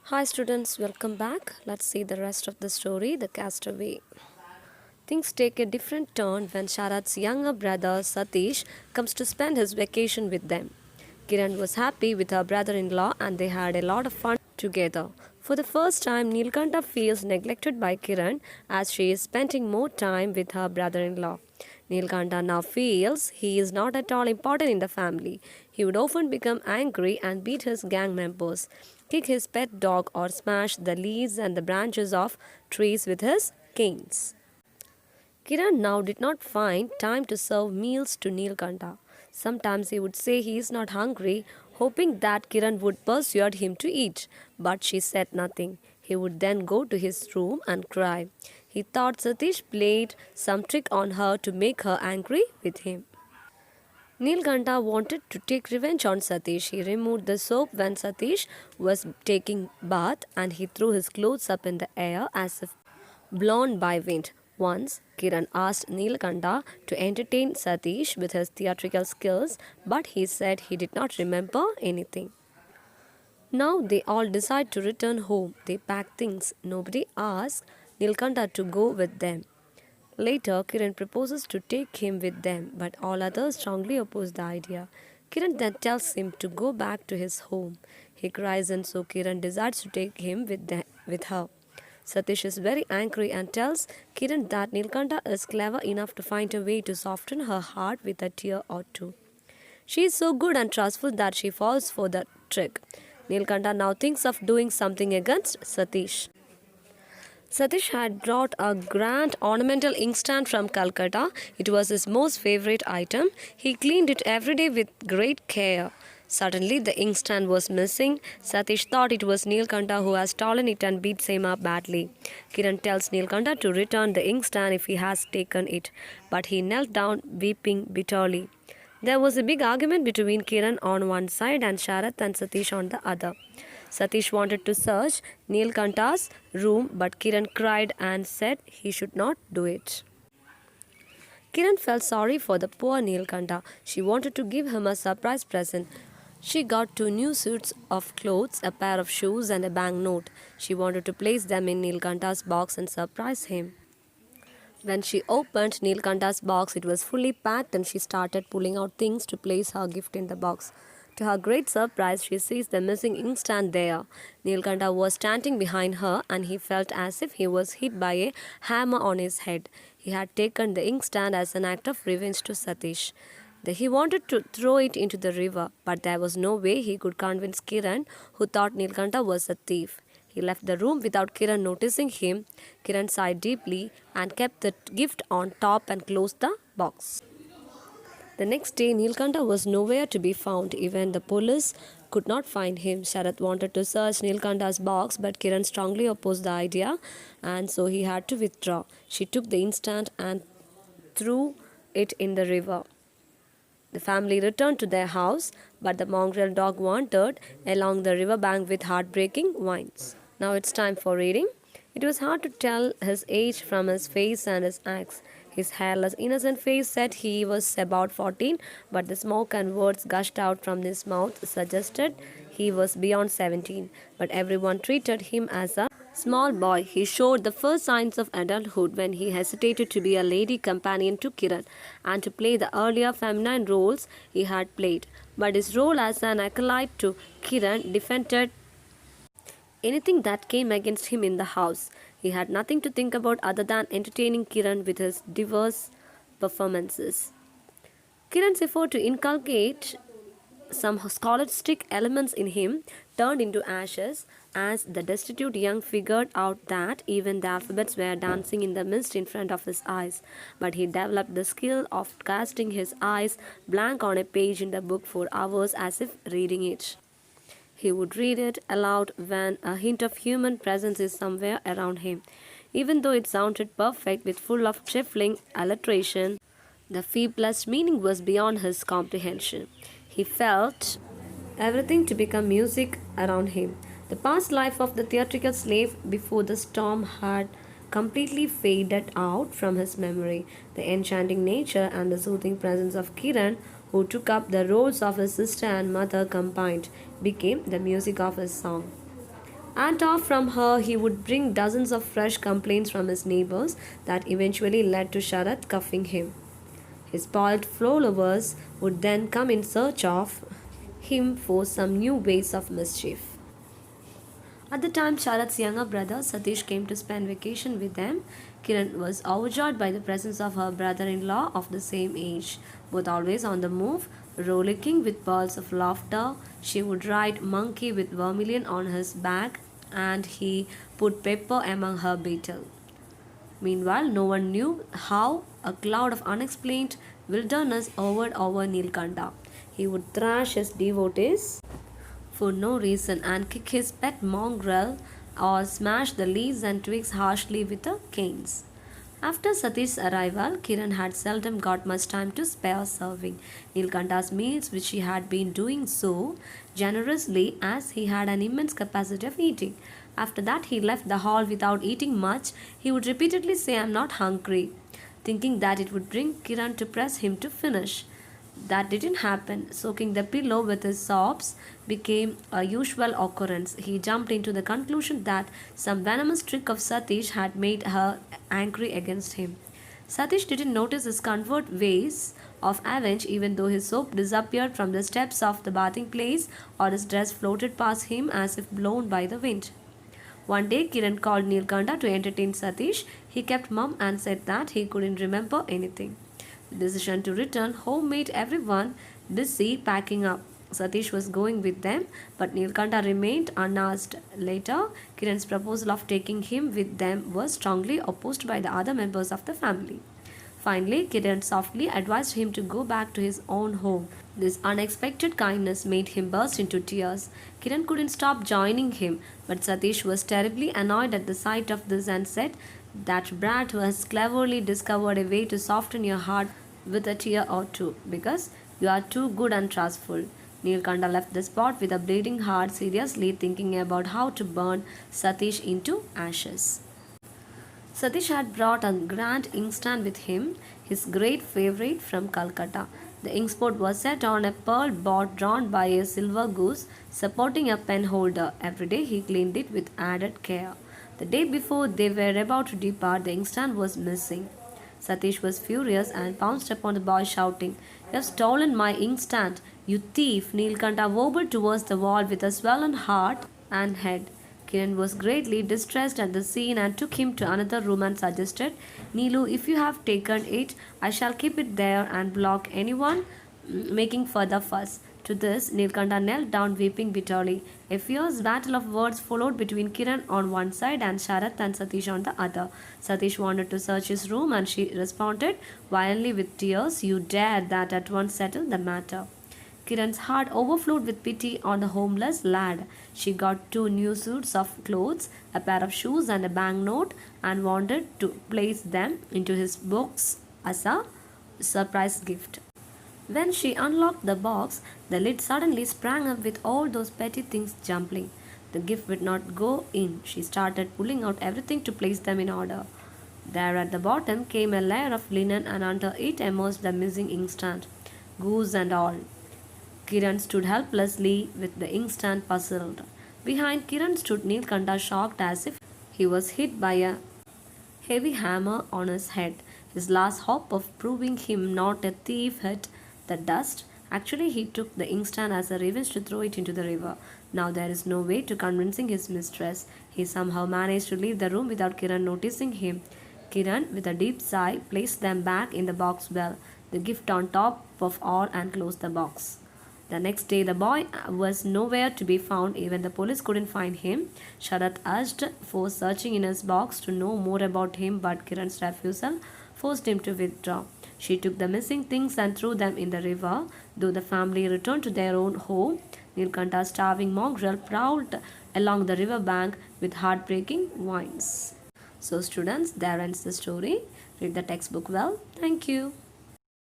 Hi students, welcome back. Let's see the rest of the story, The Castaway. Things take a different turn when Sharat's younger brother Satish comes to spend his vacation with them. Kiran was happy with her brother-in-law and they had a lot of fun together. For the first time, Neelkanta feels neglected by Kiran as she is spending more time with her brother-in-law. Neelkanta now feels he is not at all important in the family. He would often become angry and beat his gang members, kick his pet dog, or smash the leaves and the branches of trees with his canes. Kiran now did not find time to serve meals to Neelkanta. Sometimes he would say he is not hungry, hoping that Kiran would persuade him to eat, but she said nothing. He would then go to his room and cry. He thought Satish played some trick on her to make her angry with him. Neelkanta wanted to take revenge on Satish. He removed the soap when Satish was taking bath and he threw his clothes up in the air as if blown by wind. Once, Kiran asked Neelkanta to entertain Satish with his theatrical skills, but he said he did not remember anything. Now they all decide to return home. They pack things. Nobody asks Neelkanta to go with them. Later, Kiran proposes to take him with them, but all others strongly oppose the idea. Kiran then tells him to go back to his home. He cries and so Kiran decides to take him with her. Satish is very angry and tells Kiran that Nilkanta is clever enough to find a way to soften her heart with a tear or two. She is so good and trustful that she falls for the trick. Nilkanta now thinks of doing something against Satish. Satish had brought a grand ornamental inkstand from Calcutta. It was his most favorite item. He cleaned it every day with great care. Suddenly, the inkstand was missing. Satish thought it was Neelkanta who had stolen it and beats him up badly. Kiran tells Neelkanta to return the inkstand if he has taken it, but he knelt down, weeping bitterly. There was a big argument between Kiran on one side and Sharath and Satish on the other. Satish wanted to search Neelkanta's room, but Kiran cried and said he should not do it. Kiran felt sorry for the poor Neelkanta. She wanted to give him a surprise present. She got two new suits of clothes, a pair of shoes, and a banknote. She wanted to place them in Neelkanta's box and surprise him. When she opened Neelkanta's box, it was fully packed and she started pulling out things to place her gift in the box. To her great surprise, she sees the missing inkstand there. Neelkanta was standing behind her and he felt as if he was hit by a hammer on his head. He had taken the inkstand as an act of revenge to Satish. He wanted to throw it into the river, but there was no way he could convince Kiran, who thought Neelkanta was a thief. He left the room without Kiran noticing him. Kiran sighed deeply and kept the gift on top and closed the box. The next day, Neelkanta was nowhere to be found. Even the police could not find him. Sharath wanted to search Neelkanta's box, but Kiran strongly opposed the idea, and so he had to withdraw. She took the instant and threw it in the river. The family returned to their house, but the mongrel dog wandered along the riverbank with heartbreaking whines. Now it's time for reading. It was hard to tell his age from his face and his acts. His hairless, innocent face said he was about 14, but the smoke and words gushed out from his mouth suggested he was beyond 17. But everyone treated him as a small boy. He showed the first signs of adulthood when he hesitated to be a lady companion to Kiran and to play the earlier feminine roles he had played. But his role as an acolyte to Kiran defended anything that came against him in the house. He had nothing to think about other than entertaining Kiran with his diverse performances. Kiran's effort to inculcate some scholastic elements in him turned into ashes as the destitute young figured out that even the alphabets were dancing in the mist in front of his eyes. But he developed the skill of casting his eyes blank on a page in the book for hours as if reading it. He would read it aloud when a hint of human presence is somewhere around him. Even though it sounded perfect with full of shuffling alliteration, the feeblest meaning was beyond his comprehension. He felt everything to become music around him. The past life of the theatrical slave before the storm had completely faded out from his memory. The enchanting nature and the soothing presence of Kiran, who took up the roles of his sister and mother combined, became the music of his song. And off from her, he would bring dozens of fresh complaints from his neighbors that eventually led to Sharat cuffing him. His spoiled followers would then come in search of him for some new ways of mischief. At the time Sharat's younger brother Satish came to spend vacation with them, Kiran was overjoyed by the presence of her brother-in-law of the same age. Both always on the move, rollicking with pearls of laughter, she would ride Monkey with vermilion on his back, and he put pepper among her betel. Meanwhile, no one knew how a cloud of unexplained wilderness hovered over Nilkanta. He would thrash his devotees for no reason and kick his pet mongrel or smash the leaves and twigs harshly with the canes. After Satish's arrival, Kiran had seldom got much time to spare serving Nilkanta's meals, which he had been doing so generously as he had an immense capacity of eating. After that, he left the hall without eating much. He would repeatedly say, "I'm not hungry," thinking that it would bring Kiran to press him to finish. That didn't happen. Soaking the pillow with his sobs became a usual occurrence. He jumped into the conclusion that some venomous trick of Satish had made her angry against him. Satish didn't notice his covert ways of avenge even though his soap disappeared from the steps of the bathing place or his dress floated past him as if blown by the wind. One day Kiran called Nilkanta to entertain Satish. He kept mum and said that he couldn't remember anything. The decision to return home made everyone busy packing up. Satish was going with them, but Nilkanta remained unasked. Later, Kiran's proposal of taking him with them was strongly opposed by the other members of the family. Finally, Kiran softly advised him to go back to his own home. This unexpected kindness made him burst into tears. Kiran couldn't stop joining him, but Satish was terribly annoyed at the sight of this and said, "That brat has cleverly discovered a way to soften your heart with a tear or two, because you are too good and trustful." Nilkanta left the spot with a bleeding heart, seriously thinking about how to burn Satish into ashes. Satish had brought a grand inkstand with him, his great favorite from Calcutta. The inkspot was set on a pearl board drawn by a silver goose supporting a pen holder. Every day he cleaned it with added care. The day before they were about to depart, the inkstand was missing. Satish was furious and pounced upon the boy, shouting, "You have stolen my inkstand, you thief!" Nilkanta wobbled towards the wall with a swollen heart and head. Kiran was greatly distressed at the scene and took him to another room and suggested, "Neelu, if you have taken it, I shall keep it there and block anyone making further fuss." To this, Nilkanta knelt down weeping bitterly. A fierce battle of words followed between Kiran on one side and Sharat and Satish on the other. Satish wanted to search his room and she responded violently with tears, "You dare that, at once settle the matter." Kiran's heart overflowed with pity on the homeless lad. She got 2 new suits of clothes, a pair of shoes, and a banknote, and wanted to place them into his box as a surprise gift. When she unlocked the box, the lid suddenly sprang up with all those petty things jumbling. The gift would not go in. She started pulling out everything to place them in order. There at the bottom came a layer of linen, and under it emerged the missing inkstand, goose and all. Kiran stood helplessly with the inkstand puzzled. Behind Kiran stood Nilkanta, shocked as if he was hit by a heavy hammer on his head. His last hope of proving him not a thief hit the dust. Actually, he took the inkstand as a revenge to throw it into the river. Now there is no way to convincing his mistress. He somehow managed to leave the room without Kiran noticing him. Kiran, with a deep sigh, placed them back in the box well, the gift on top of all, and closed the box. The next day, the boy was nowhere to be found. Even the police couldn't find him. Sharat asked for searching in his box to know more about him, but Kiran's refusal forced him to withdraw. She took the missing things and threw them in the river. Though the family returned to their own home, Nilkanta's starving mongrel prowled along the river bank with heartbreaking whines. So students, there ends the story. Read the textbook well. Thank you.